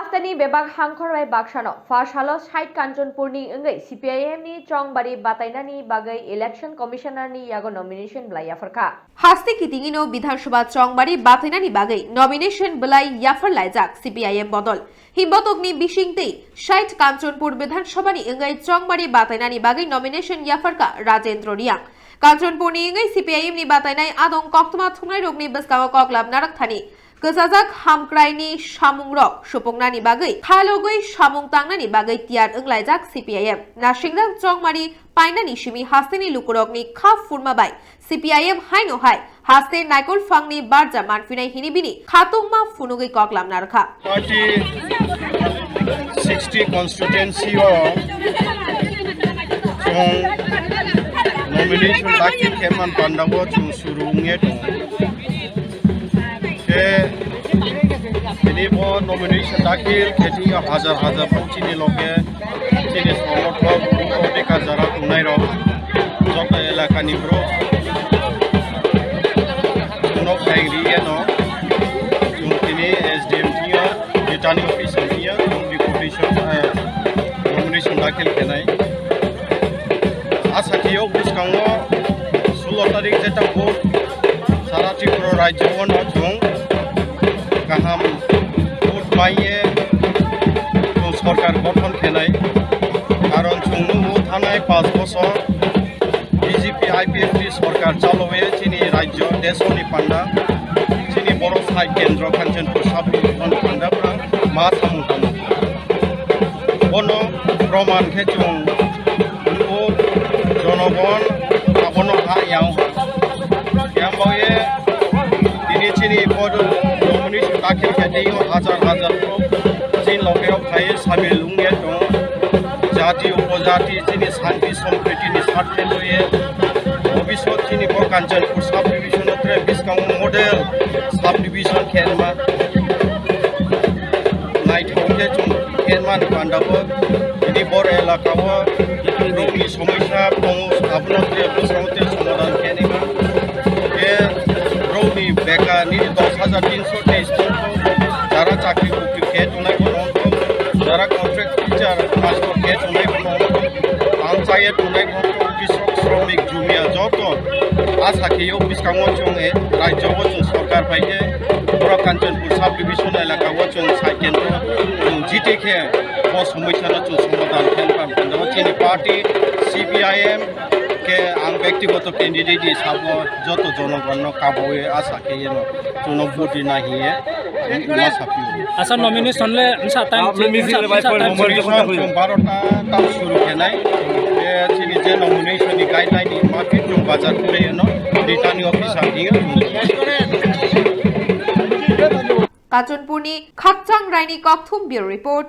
Haftani bebak hangkhorai baksano first halo site Kanchanpur ni Wngwi Cpim ni Chongbari Batainai ni bagai election commissioner ni yago nomination belai Yapharkha. Hasti kitingino Vidhan Sabha Chongbari Batainai ni bagai nomination belai Yapharkha Cpim bodol. Himbotok ni bisingtei site Kanchanpur Vidhan Sabha ni Wngwi Chongbari Batainai ni bagai nomination Yapharkha Rajendra Reang. Kanchanpur ni Wngwi Cpim ni Batainai adong koktoma thungnai rokni beskango koklab narak thani. Kesajak hamkraini samung rok supongna ni bagai halogoi samung tangna ni bagai tiar wnglaijak Cpim nasingrang Chongmari paina ni simi hasteni lukurok ni khaf furma bai Cpim haino hai haste naikol fangni barja manfinai hinibini khatungma funugoi koklam narkha 60 constituency nomination dakil keman pandago chung surunge ini bo nomination dakil keti hazar chini loge chini solot bekar jara tunai ro jota elaka ni bro uno kairi no tini SDM tiya returning officer tiya competition nomination dakil kenai asakio buskango 16 tarik jeta vote sara tripura rajyo no chung kaham vote maiye সরকার গঠন খেলাই কারণ চুংনু থানায় 5 বছর BJP IPFT সরকার চালুয়ে চিনি রাজ্য দেশনি পান্ডা চিনি বড় সাই কেন্দ্র কাঞ্চনপুর সাবডিভিশন পান্ডাফ্রা মা সামুতাম বন প্রমাণ খেচুং জনগণ আবন হায়াও ইয়ামবায়ে তিনি চিনি পদ নমিনেশন দাখিল খেতেই হাজার चीन लोगों भाई सभी लुंगे तो जाति उपजाति चीनी शांति सम्प्रीति निस्वार्थ लोये भविष्य चीनी को कांचनपुर सब डिवीजन उतरे बिस्कांग मॉडल सब डिवीजन खेलमा नाइट होके चुन खेलमा निकांडाबो चीनी बोर इलाकाबो रोगी समस्या पहुंच अपना उतरे बिस्कांगते समाधान खेलेगा ये रोगी बेकार नी 10,323 যারা চাকরি বুকি খেয়ে তুনাই বনতো যারা কন্ট্রাক্ট টিচার মাস্টার খেয়ে তুনাই বনতো পঞ্চায়েত তুনাই বনতো কৃষক শ্রমিক জুমিয়া যত আশা খেয়েও বিস্কাঙ্গন চঙে রাজ্য বচন সরকার পাইকে পুরা কাঞ্চনপুর সাব ডিভিশন এলাকা বচন সাই কেন্দ্র জিতে খেয়ে ও সমস্যার চুন সমাধান খেল পাম চিনি পার্টি সিপিআইএম के आं व्यक्तिगत कैंडिडेट हिसाब যত জনগণ কাবয়ে আশা খেয়ে চুন ভোটি নাহিয়ে আচ্ছা নমিনেশন লে সাতান बार'ता शुरू खेनाय चिनि जे नमिनेशन गाइडलाइन मार्केट जों बाजार करे न रिटार्निंग ऑफिसर दियो Kanchanpur ni Khakchang Raini Kokthum Bureau Report